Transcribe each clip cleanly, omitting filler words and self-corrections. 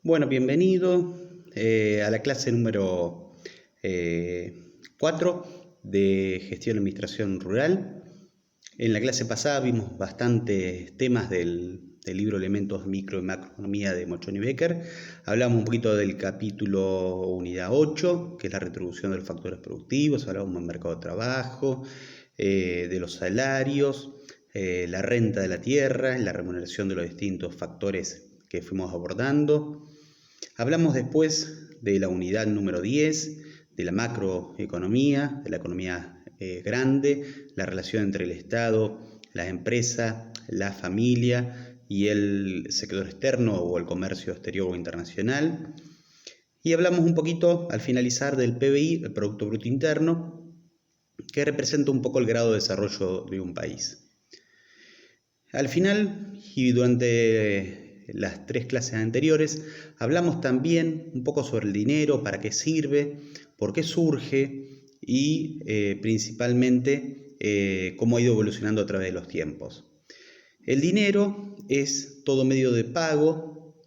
Bueno, bienvenido a la clase número 4 de Gestión y Administración Rural. En la clase pasada vimos bastantes temas del libro Elementos Micro y Macroeconomía de Mochoni Becker. Hablamos un poquito del capítulo unidad 8, que es la retribución de los factores productivos. Hablamos del mercado de trabajo, de los salarios, la renta de la tierra, la remuneración de los distintos factores que fuimos abordando. Hablamos después de la unidad número 10, de la macroeconomía, de la economía grande, la relación entre el Estado, las empresas, la familia y el sector externo o el comercio exterior o internacional. Y hablamos un poquito al finalizar del PBI, el Producto Bruto Interno, que representa un poco el grado de desarrollo de un país. Al final, y durante las 3 clases anteriores, hablamos también un poco sobre el dinero, para qué sirve, por qué surge y principalmente cómo ha ido evolucionando a través de los tiempos. El dinero es todo medio de pago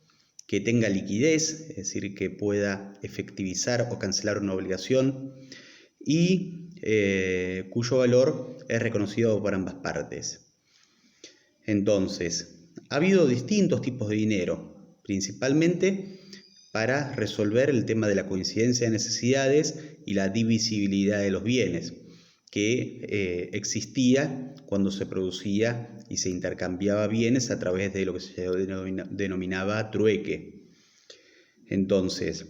que tenga liquidez, es decir, que pueda efectivizar o cancelar una obligación y cuyo valor es reconocido por ambas partes. Entonces, ha habido distintos tipos de dinero, principalmente para resolver el tema de la coincidencia de necesidades y la divisibilidad de los bienes, que existía cuando se producía y se intercambiaba bienes a través de lo que se denominaba trueque. Entonces,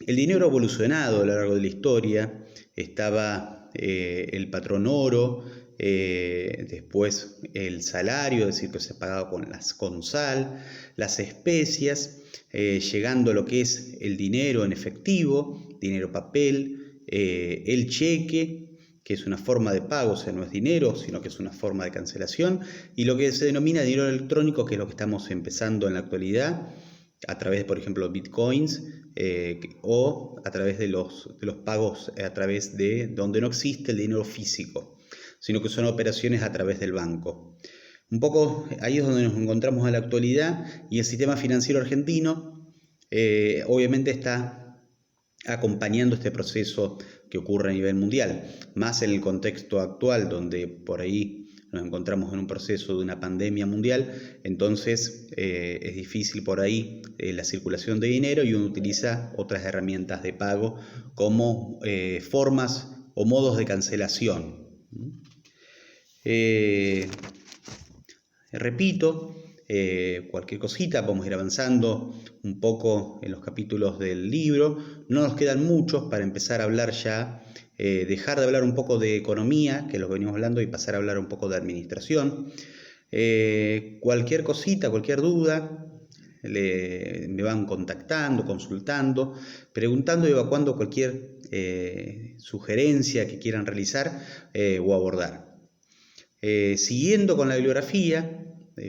el dinero ha evolucionado a lo largo de la historia. Estaba el patrón oro, después el salario, es decir, que se pagaba con sal, las especias, llegando a lo que es el dinero en efectivo, dinero papel, el cheque, que es una forma de pago, o sea, no es dinero, sino que es una forma de cancelación, y lo que se denomina dinero electrónico, que es lo que estamos empezando en la actualidad, a través de, por ejemplo, bitcoins, o a través de los pagos a través de donde no existe el dinero físico, sino que son operaciones a través del banco. Un poco ahí es donde nos encontramos en la actualidad, y el sistema financiero argentino obviamente está acompañando este proceso que ocurre a nivel mundial, más en el contexto actual donde por ahí nos encontramos en un proceso de una pandemia mundial. Entonces es difícil por ahí la circulación de dinero, y uno utiliza otras herramientas de pago como formas o modos de cancelación. Repito, cualquier cosita, vamos a ir avanzando un poco en los capítulos del libro. No nos quedan muchos para empezar a hablar ya, dejar de hablar un poco de economía, que es lo que venimos hablando, y pasar a hablar un poco de administración. Cualquier cosita, cualquier duda, me van contactando, consultando, preguntando y evacuando cualquier sugerencia que quieran realizar o abordar. Siguiendo con la bibliografía,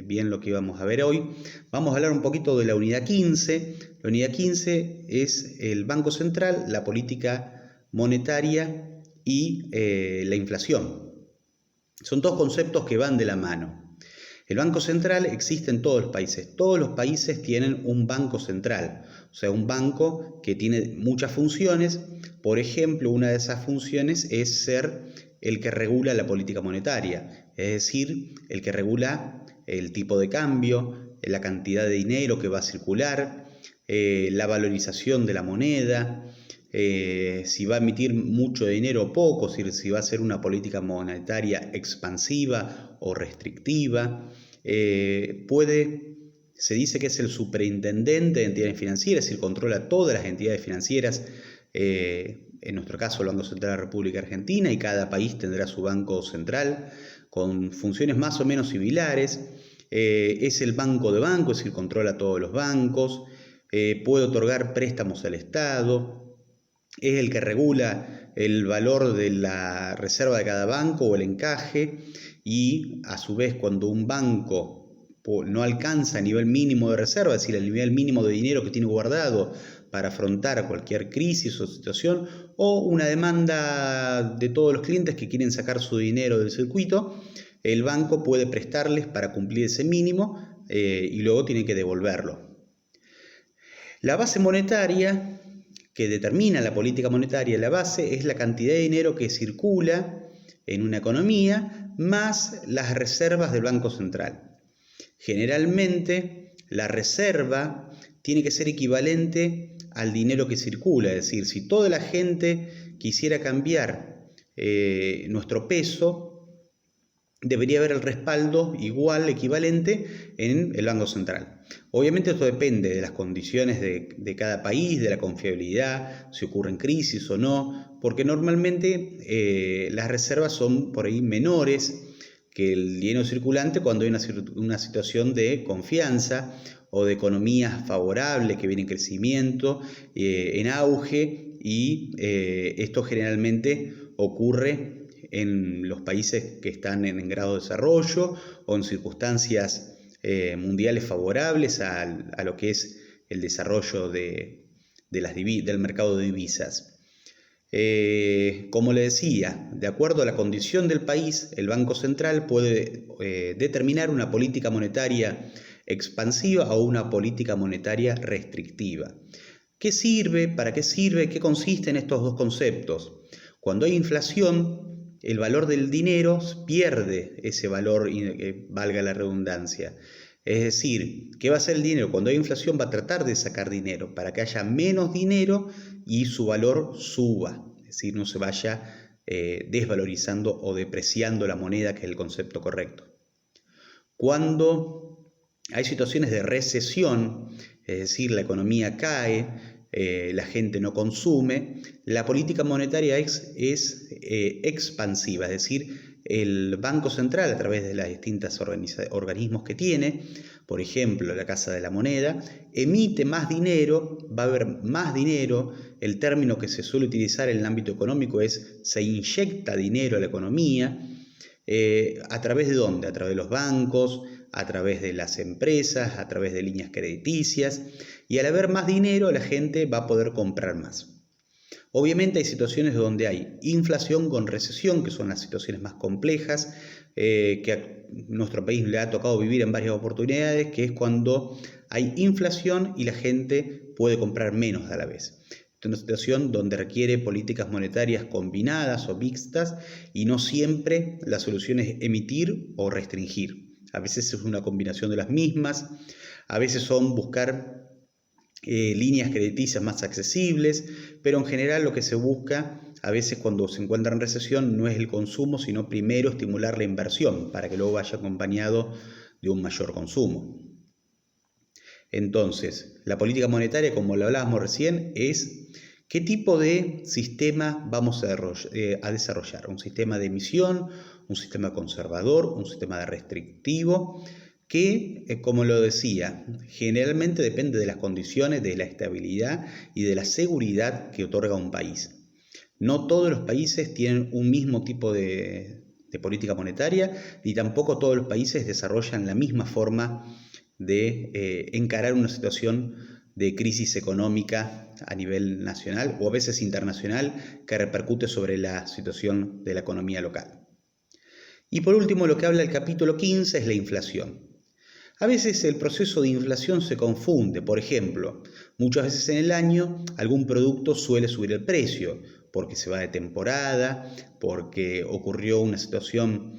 bien lo que vamos a ver hoy, vamos a hablar un poquito de la unidad 15. La unidad 15 es el Banco Central, la política monetaria y la inflación. Son dos conceptos que van de la mano. El Banco Central existe en todos los países. Todos los países tienen un Banco Central, o sea, un banco que tiene muchas funciones. Por ejemplo, una de esas funciones es ser el que regula la política monetaria, es decir, el que regula el tipo de cambio, la cantidad de dinero que va a circular, la valorización de la moneda, si va a emitir mucho dinero o poco, si va a ser una política monetaria expansiva o restrictiva. Se dice que es el superintendente de entidades financieras, es decir, controla todas las entidades financieras, en nuestro caso el Banco Central de la República Argentina, y cada país tendrá su banco central con funciones más o menos similares. Es el banco de bancos, es decir, controla todos los bancos, puede otorgar préstamos al Estado, es el que regula el valor de la reserva de cada banco o el encaje, y a su vez cuando un banco no alcanza el nivel mínimo de reserva, es decir, el nivel mínimo de dinero que tiene guardado para afrontar cualquier crisis o situación, o una demanda de todos los clientes que quieren sacar su dinero del circuito, el banco puede prestarles para cumplir ese mínimo y luego tiene que devolverlo. La base monetaria que determina la política monetaria, la base es la cantidad de dinero que circula en una economía más las reservas del Banco Central. Generalmente la reserva tiene que ser equivalente al dinero que circula, es decir, si toda la gente quisiera cambiar nuestro peso, debería haber el respaldo igual, equivalente en el Banco Central. Obviamente esto depende de las condiciones de cada país, de la confiabilidad, si ocurren crisis o no, porque normalmente las reservas son por ahí menores que el dinero circulante cuando hay una situación de confianza o de economía favorable que viene en crecimiento, en auge, y esto generalmente ocurre en los países que están en grado de desarrollo o en circunstancias mundiales favorables a lo que es el desarrollo del mercado de divisas. Como le decía, de acuerdo a la condición del país, el Banco Central puede determinar una política monetaria expansiva o una política monetaria restrictiva. ¿Qué sirve? ¿Para qué sirve? ¿Qué consisten estos dos conceptos? Cuando hay inflación, el valor del dinero pierde ese valor, valga la redundancia. Es decir, ¿qué va a hacer el dinero? Cuando hay inflación va a tratar de sacar dinero para que haya menos dinero y su valor suba. Es decir, no se vaya desvalorizando o depreciando la moneda, que es el concepto correcto. Cuando hay situaciones de recesión, es decir, la economía cae, la gente no consume, la política monetaria es expansiva, es decir, el Banco Central, a través de las distintas organismos que tiene, por ejemplo, la Casa de la Moneda, emite más dinero, va a haber más dinero. El término que se suele utilizar en el ámbito económico es se inyecta dinero a la economía. ¿A través de dónde? A través de los bancos, a través de las empresas, a través de líneas crediticias, y al haber más dinero la gente va a poder comprar más. Obviamente hay situaciones donde hay inflación con recesión, que son las situaciones más complejas, que a nuestro país le ha tocado vivir en varias oportunidades, que es cuando hay inflación y la gente puede comprar menos a la vez. Es una situación donde requiere políticas monetarias combinadas o mixtas, y no siempre la solución es emitir o restringir. A veces es una combinación de las mismas, a veces son buscar líneas crediticias más accesibles, pero en general lo que se busca a veces cuando se encuentra en recesión no es el consumo, sino primero estimular la inversión para que luego vaya acompañado de un mayor consumo. Entonces, la política monetaria, como lo hablábamos recién, es qué tipo de sistema vamos a desarrollar. Un sistema de emisión, un sistema conservador, un sistema de restrictivo, que, como lo decía, generalmente depende de las condiciones, de la estabilidad y de la seguridad que otorga un país. No todos los países tienen un mismo tipo de política monetaria, ni tampoco todos los países desarrollan la misma forma de encarar una situación de crisis económica a nivel nacional o a veces internacional que repercute sobre la situación de la economía local. Y por último, lo que habla el capítulo 15 es la inflación. A veces el proceso de inflación se confunde. Por ejemplo, muchas veces en el año algún producto suele subir el precio porque se va de temporada, porque ocurrió una situación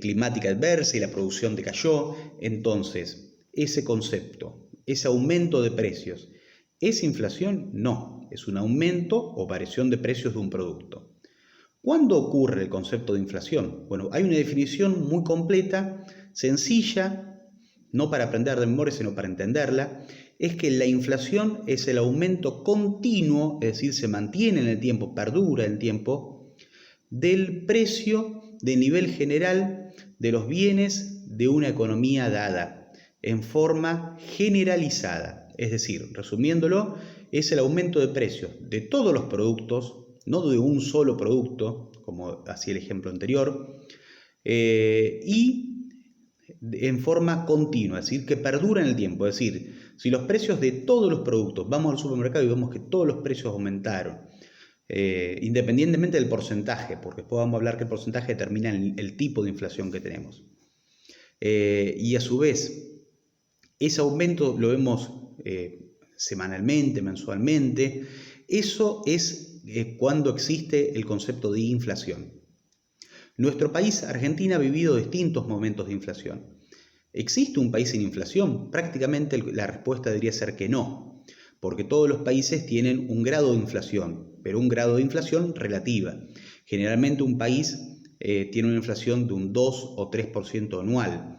climática adversa y la producción decayó. Entonces, ese concepto, ese aumento de precios, ¿es inflación? No, es un aumento o variación de precios de un producto. ¿Cuándo ocurre el concepto de inflación? Bueno, hay una definición muy completa, sencilla, no para aprender de memoria, sino para entenderla. Es que la inflación es el aumento continuo, es decir, se mantiene en el tiempo, perdura en el tiempo, del precio de nivel general de los bienes de una economía dada, en forma generalizada. Es decir, resumiéndolo, es el aumento de precios de todos los productos, no de un solo producto, como hacía el ejemplo anterior, y en forma continua, es decir, que perdura en el tiempo. Es decir, si los precios de todos los productos, vamos al supermercado y vemos que todos los precios aumentaron, independientemente del porcentaje, porque después vamos a hablar que el porcentaje determina el tipo de inflación que tenemos. Y a su vez, ese aumento lo vemos semanalmente, mensualmente. Eso es cuando existe el concepto de inflación. Nuestro país, Argentina, ha vivido distintos momentos de inflación. ¿Existe un país sin inflación? Prácticamente la respuesta debería ser que no, porque todos los países tienen un grado de inflación, pero un grado de inflación relativa. Generalmente un país tiene una inflación de un 2 o 3% anual.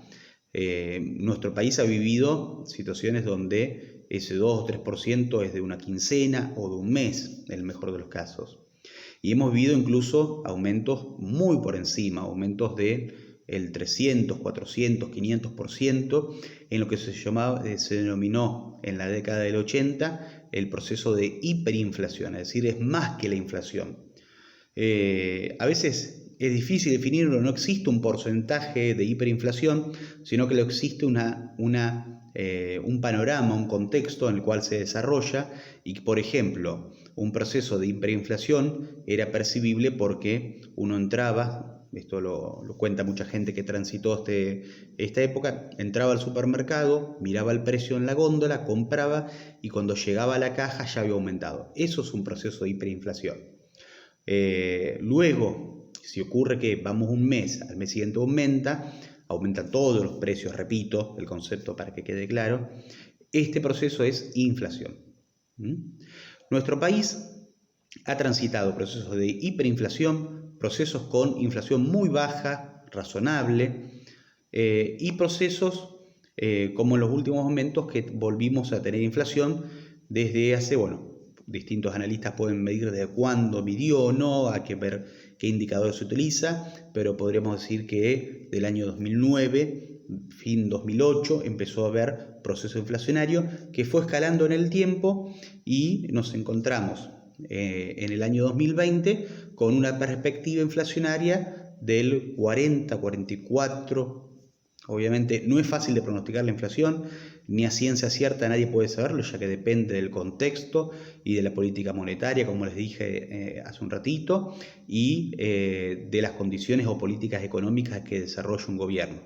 Nuestro país ha vivido situaciones donde ese 2 o 3% es de una quincena o de un mes, en el mejor de los casos. Y hemos vivido incluso aumentos muy por encima, aumentos de el 300, 400, 500%, en lo que se denominó en la década del 80 el proceso de hiperinflación, es decir, es más que la inflación. A veces es difícil definirlo, no existe un porcentaje de hiperinflación, sino que existe un panorama, un contexto en el cual se desarrolla y, por ejemplo, un proceso de hiperinflación era percibible porque uno entraba, esto lo cuenta mucha gente que transitó esta época, entraba al supermercado, miraba el precio en la góndola, compraba y cuando llegaba a la caja ya había aumentado. Eso es un proceso de hiperinflación. Luego, si ocurre que vamos un mes, al mes siguiente aumentan todos los precios, repito el concepto para que quede claro, este proceso es inflación. Nuestro país ha transitado procesos de hiperinflación, procesos con inflación muy baja, razonable, y procesos como en los últimos momentos que volvimos a tener inflación desde hace, distintos analistas pueden medir desde cuándo midió o no, hay que ver qué indicador se utiliza, pero podríamos decir que del año 2009, fin 2008, empezó a haber proceso inflacionario que fue escalando en el tiempo y nos encontramos en el año 2020 con una perspectiva inflacionaria del 40, 44%. Obviamente no es fácil de pronosticar la inflación, ni a ciencia cierta nadie puede saberlo, ya que depende del contexto y de la política monetaria, como les dije hace un ratito, y de las condiciones o políticas económicas que desarrolla un gobierno.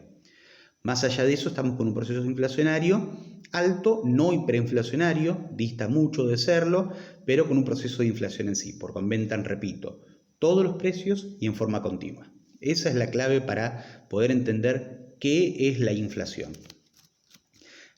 Más allá de eso, estamos con un proceso inflacionario alto, no hiperinflacionario, dista mucho de serlo, pero con un proceso de inflación en sí, porque aumentan, repito, todos los precios y en forma continua. Esa es la clave para poder entender qué es la inflación.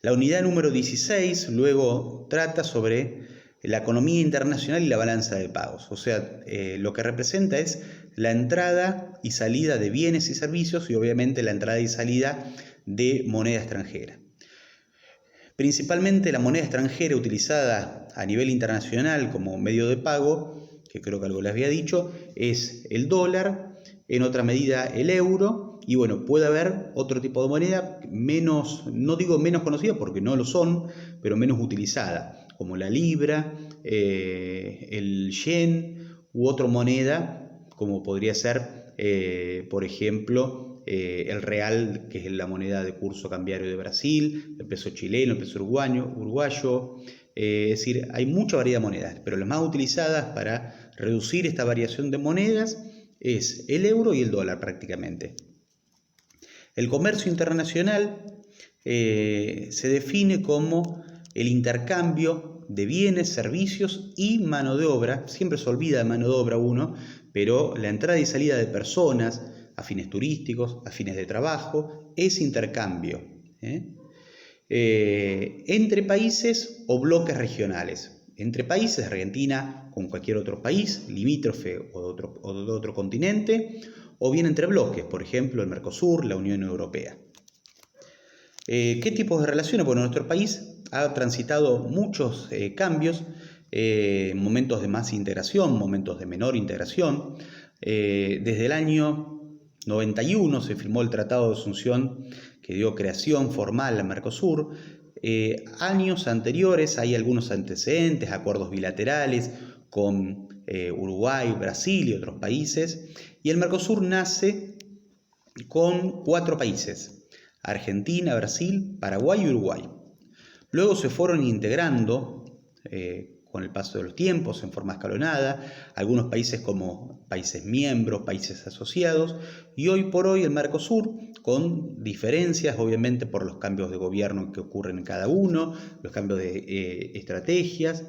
La unidad número 16 luego trata sobre la economía internacional y la balanza de pagos. O sea, lo que representa es la entrada y salida de bienes y servicios y obviamente la entrada y salida de moneda extranjera. Principalmente la moneda extranjera utilizada a nivel internacional como medio de pago, que creo que algo les había dicho, es el dólar, en otra medida el euro, y puede haber otro tipo de moneda menos, no digo menos conocida porque no lo son, pero menos utilizada, como la libra, el yen u otra moneda, como podría ser, por ejemplo, el real, que es la moneda de curso cambiario de Brasil, el peso chileno, el peso uruguayo. Es decir, hay mucha variedad de monedas, pero las más utilizadas para reducir esta variación de monedas es el euro y el dólar prácticamente. El comercio internacional se define como el intercambio de bienes, servicios y mano de obra. Siempre se olvida de mano de obra uno, pero la entrada y salida de personas a fines turísticos, a fines de trabajo, es intercambio entre países o bloques regionales. Entre países, Argentina con cualquier otro país, limítrofe o de otro continente, o bien entre bloques, por ejemplo el Mercosur, la Unión Europea. ¿Qué tipos de relaciones? Bueno, nuestro país ha transitado muchos cambios, momentos de más integración, momentos de menor integración. Desde el año 91 se firmó el Tratado de Asunción que dio creación formal al Mercosur. Años anteriores hay algunos antecedentes, acuerdos bilaterales con Uruguay, Brasil y otros países. Y el Mercosur nace con 4 países: Argentina, Brasil, Paraguay y Uruguay. Luego se fueron integrando con el paso de los tiempos en forma escalonada, algunos países como países miembros, países asociados, y hoy por hoy el Mercosur con diferencias, obviamente, por los cambios de gobierno que ocurren en cada uno, los cambios de estrategias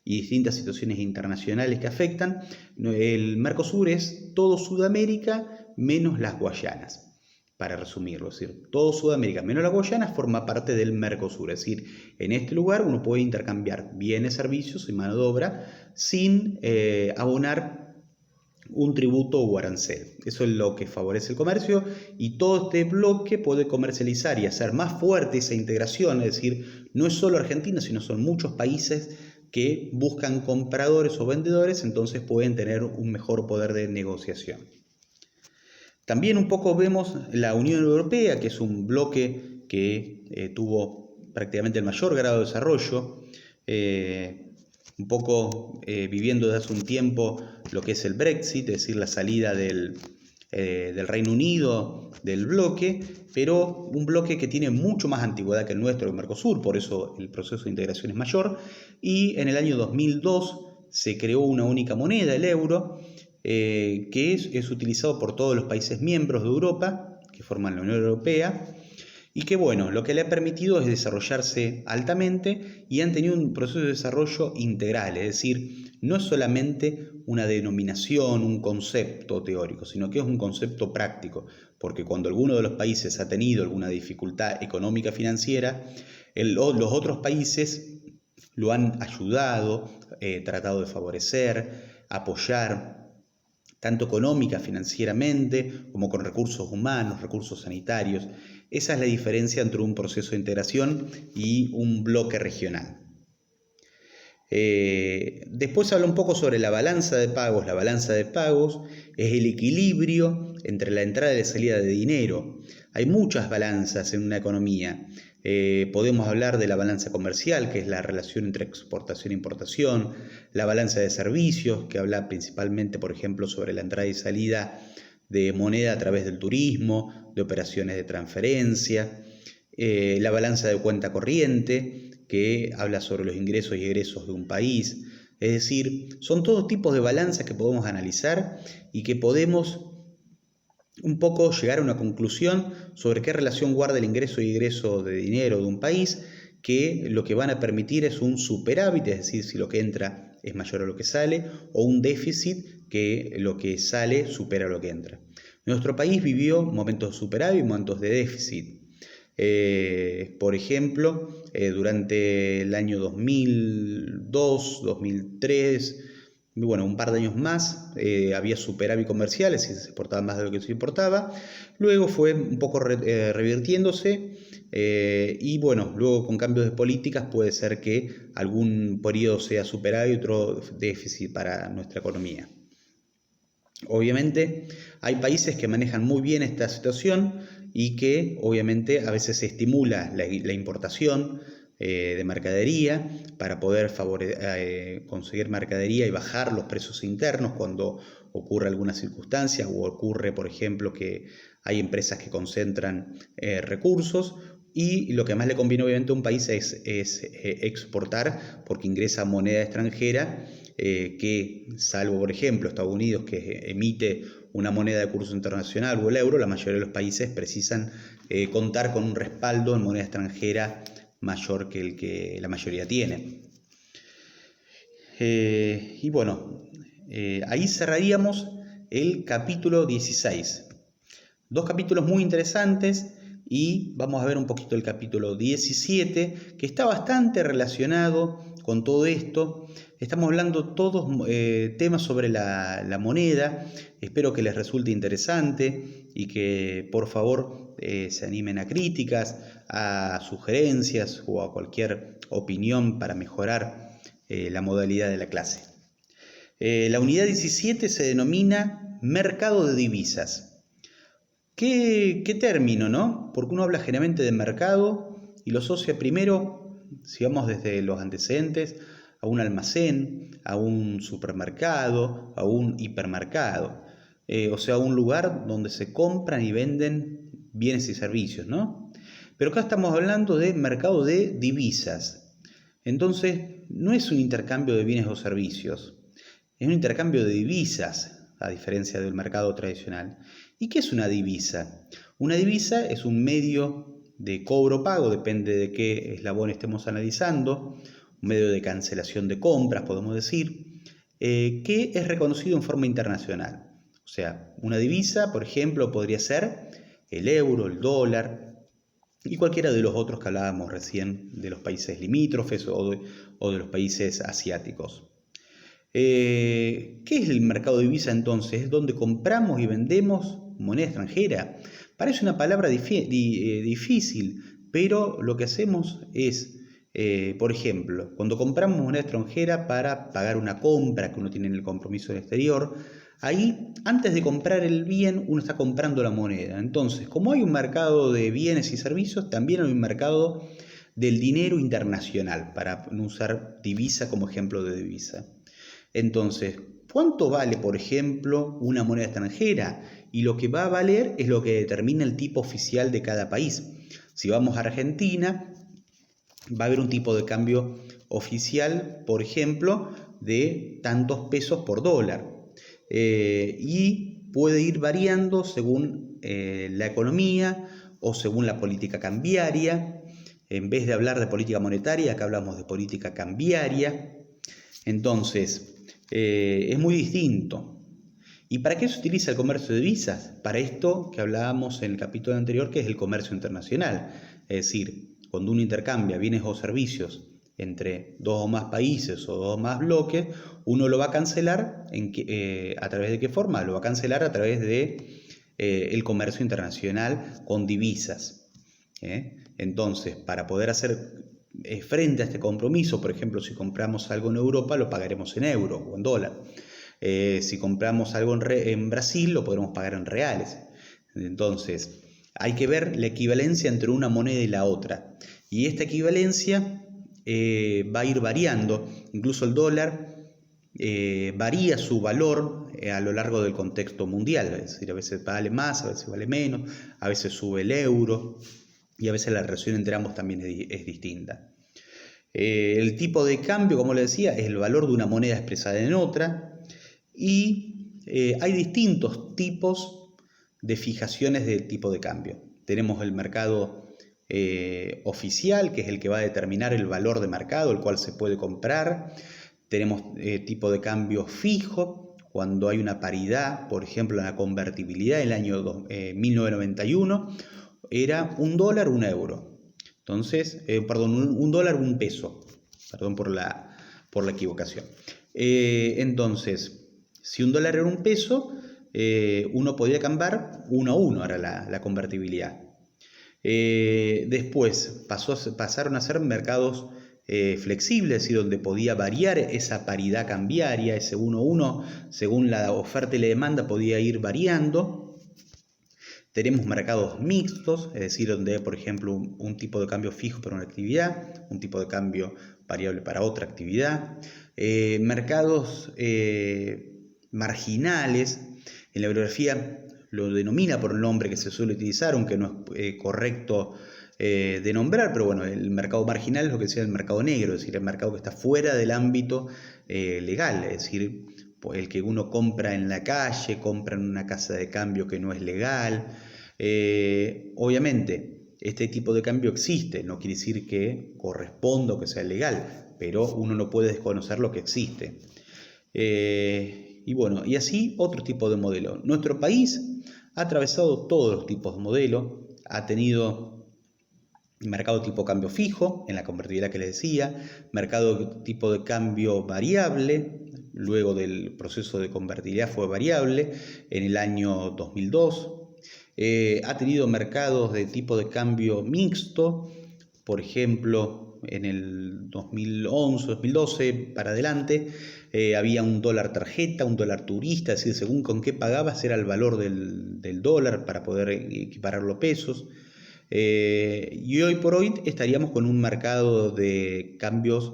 y distintas situaciones internacionales que afectan. El Mercosur es todo Sudamérica menos las Guayanas, para resumirlo. Es decir, todo Sudamérica menos las Guayanas forma parte del Mercosur. Es decir, en este lugar uno puede intercambiar bienes, servicios y mano de obra sin abonar un tributo o arancel. Eso es lo que favorece el comercio, y todo este bloque puede comercializar y hacer más fuerte esa integración. Es decir, no es solo Argentina, sino son muchos países que buscan compradores o vendedores, entonces pueden tener un mejor poder de negociación. También un poco vemos la Unión Europea, que es un bloque que tuvo prácticamente el mayor grado de desarrollo, un poco viviendo desde hace un tiempo lo que es el Brexit, es decir, la salida del Reino Unido del bloque, pero un bloque que tiene mucho más antigüedad que el nuestro, el Mercosur, por eso el proceso de integración es mayor, y en el año 2002 se creó una única moneda, el euro, que es utilizado por todos los países miembros de Europa, que forman la Unión Europea, y que bueno, lo que le ha permitido es desarrollarse altamente, y han tenido un proceso de desarrollo integral, es decir, no es solamente una denominación, un concepto teórico, sino que es un concepto práctico, porque cuando alguno de los países ha tenido alguna dificultad económica financiera, los otros países lo han ayudado, tratado de favorecer, apoyar, tanto económica, financieramente, como con recursos humanos, recursos sanitarios. Esa es la diferencia entre un proceso de integración y un bloque regional. Después habla un poco sobre la balanza de pagos. La balanza de pagos es el equilibrio entre la entrada y la salida de dinero. Hay muchas balanzas en una economía. Podemos hablar de la balanza comercial, que es la relación entre exportación e importación, la balanza de servicios, que habla principalmente, por ejemplo, sobre la entrada y salida de moneda a través del turismo, de operaciones de transferencia, la balanza de cuenta corriente, que habla sobre los ingresos y egresos de un país. Es decir, son todos tipos de balanzas que podemos analizar y que podemos un poco llegar a una conclusión sobre qué relación guarda el ingreso y egreso de dinero de un país, que lo que van a permitir es un superávit, es decir, si lo que entra es mayor a lo que sale, o un déficit, que lo que sale supera lo que entra. Nuestro país vivió momentos de superávit, momentos de déficit. Por ejemplo, durante el año 2002, 2003, bueno, un par de años más, había superávit comerciales y se exportaba más de lo que se importaba. Luego fue un poco revirtiéndose, y bueno, luego con cambios de políticas puede ser que algún periodo sea superávit y otro déficit para nuestra economía. Obviamente hay países que manejan muy bien esta situación y que obviamente a veces se estimula la importación de mercadería para poder conseguir mercadería y bajar los precios internos cuando ocurre alguna circunstancia, o ocurre, por ejemplo, que hay empresas que concentran recursos, y lo que más le conviene obviamente a un país es exportar, porque ingresa moneda extranjera, que salvo por ejemplo Estados Unidos, que emite una moneda de curso internacional, o el euro, la mayoría de los países precisan contar con un respaldo en moneda extranjera mayor que el que la mayoría tiene. Y bueno, ahí cerraríamos el capítulo 16. Dos capítulos muy interesantes, y vamos a ver un poquito el capítulo 17, que está bastante relacionado con todo esto. Estamos hablando todos temas sobre la moneda. Espero que les resulte interesante y que por favor se animen a críticas, a sugerencias o a cualquier opinión para mejorar la modalidad de la clase. La unidad 17 se denomina mercado de divisas. ¿Qué término, no? Porque uno habla generalmente de mercado y lo asocia primero, si vamos desde los antecedentes, a un almacén, a un supermercado, a un hipermercado, o sea, a un lugar donde se compran y venden bienes y servicios, ¿no? Pero acá estamos hablando de mercado de divisas. Entonces, no es un intercambio de bienes o servicios, es un intercambio de divisas. a diferencia del mercado tradicional. ¿Y qué es una divisa? Una divisa es un medio de cobro-pago, depende de qué eslabón estemos analizando, un medio de cancelación de compras, podemos decir, que es reconocido en forma internacional. O sea, una divisa, por ejemplo, podría ser el euro, el dólar y cualquiera de los otros que hablábamos recién de los países limítrofes o de los países asiáticos. ¿Qué es el mercado de divisa entonces? Es donde compramos y vendemos moneda extranjera. Parece una palabra difícil, pero lo que hacemos es, por ejemplo, cuando compramos moneda extranjera para pagar una compra que uno tiene en el compromiso del exterior, ahí antes de comprar el bien uno está comprando la moneda. Entonces, como hay un mercado de bienes y servicios, también hay un mercado del dinero internacional, para no usar divisa como ejemplo de divisa. Entonces, ¿cuánto vale, por ejemplo, una moneda extranjera? Y lo que va a valer es lo que determina el tipo oficial de cada país. Si vamos a Argentina, va a haber un tipo de cambio oficial, por ejemplo, de tantos pesos por dólar. Y puede ir variando según la economía o según la política cambiaria. En vez de hablar de política monetaria, acá hablamos de política cambiaria. Entonces, es muy distinto. ¿Y para qué se utiliza el comercio de divisas? Para esto que hablábamos en el capítulo anterior, que es el comercio internacional. Es decir, cuando uno intercambia bienes o servicios entre dos o más países o dos o más bloques, uno lo va a cancelar ¿a través de qué forma? Lo va a cancelar a través de el comercio internacional con divisas. Entonces, para poder hacer frente a este compromiso, por ejemplo, si compramos algo en Europa, lo pagaremos en euro o en dólar. Si compramos algo en Brasil, lo podremos pagar en reales. Entonces, hay que ver la equivalencia entre una moneda y la otra. Y esta equivalencia va a ir variando. Incluso el dólar varía su valor a lo largo del contexto mundial. Es decir, a veces vale más, a veces vale menos, a veces sube el euro. Y a veces la relación entre ambos también es distinta. El tipo de cambio, como les decía, es el valor de una moneda expresada en otra. Y hay distintos tipos de fijaciones de tipo de cambio. Tenemos el mercado oficial, que es el que va a determinar el valor de mercado, el cual se puede comprar. Tenemos tipo de cambio fijo, cuando hay una paridad, por ejemplo, en la convertibilidad del año 1991, era un dólar, un euro. Entonces, un dólar, un peso. Perdón por la equivocación. Entonces, si un dólar era un peso, uno podía cambiar 1 a 1, ahora la convertibilidad. Después pasaron a ser mercados flexibles, es decir, donde podía variar esa paridad cambiaria, ese 1 a 1, según la oferta y la demanda podía ir variando. Tenemos mercados mixtos, es decir, donde hay, por ejemplo, un tipo de cambio fijo para una actividad, un tipo de cambio variable para otra actividad. Mercados marginales, en la bibliografía lo denomina por el nombre que se suele utilizar, aunque no es correcto de nombrar, pero bueno, el mercado marginal es lo que se llama el mercado negro, es decir, el mercado que está fuera del ámbito legal, es decir, el que uno compra en la calle, compra en una casa de cambio que no es legal. Obviamente, este tipo de cambio existe, no quiere decir que corresponda o que sea legal, pero uno no puede desconocer lo que existe. Y bueno, y así otro tipo de modelo. Nuestro país ha atravesado todos los tipos de modelo, ha tenido mercado tipo cambio fijo, en la convertibilidad que les decía, mercado tipo de cambio variable, luego del proceso de convertibilidad fue variable en el año 2002, ha tenido mercados de tipo de cambio mixto, por ejemplo, en el 2011, 2012 para adelante, había un dólar tarjeta, un dólar turista, es decir, según con qué pagabas era el valor del dólar para poder equipararlo a pesos. Y hoy por hoy estaríamos con un mercado de cambios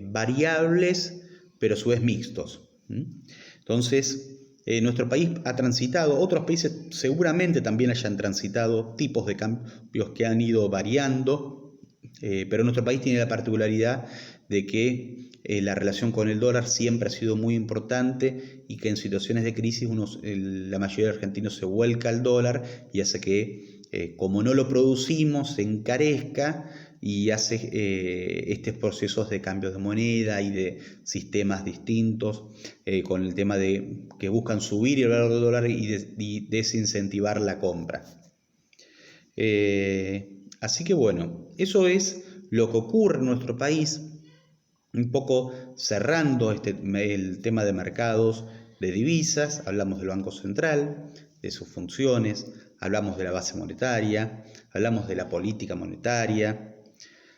variables, pero a su vez mixtos. Entonces, nuestro país ha transitado, otros países seguramente también hayan transitado tipos de cambios que han ido variando, pero nuestro país tiene la particularidad de que la relación con el dólar siempre ha sido muy importante y que en situaciones de crisis la mayoría de argentinos se vuelca al dólar y hace que, como no lo producimos, se encarezca y hace estos procesos de cambios de moneda y de sistemas distintos, con el tema de que buscan subir el valor del dólar y desincentivar la compra. Así que bueno, eso es lo que ocurre en nuestro país, un poco cerrando el tema de mercados de divisas. Hablamos del Banco Central, de sus funciones, hablamos de la base monetaria, hablamos de la política monetaria,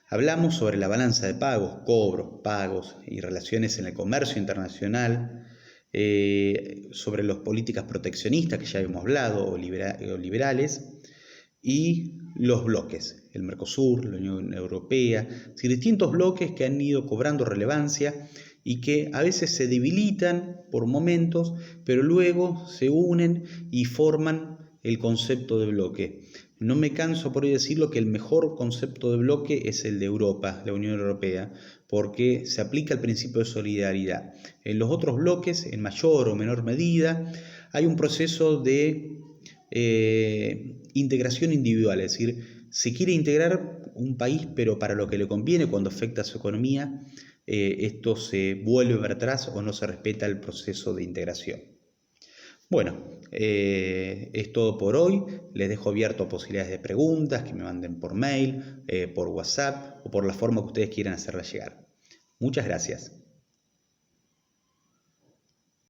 hablamos sobre la balanza de pagos, cobros, pagos y relaciones en el comercio internacional, sobre las políticas proteccionistas que ya hemos hablado o liberales, y los bloques, el Mercosur, la Unión Europea, es decir, distintos bloques que han ido cobrando relevancia y que a veces se debilitan por momentos, pero luego se unen y forman el concepto de bloque. No me canso por hoy decirlo que el mejor concepto de bloque es el de Europa, la Unión Europea, porque se aplica el principio de solidaridad. En los otros bloques, en mayor o menor medida, hay un proceso de integración individual, es decir, se quiere integrar un país, pero para lo que le conviene, cuando afecta a su economía, esto se vuelve para atrás o no se respeta el proceso de integración. Bueno, es todo por hoy. Les dejo abierto posibilidades de preguntas que me manden por mail, por WhatsApp o por la forma que ustedes quieran hacerlas llegar. Muchas gracias.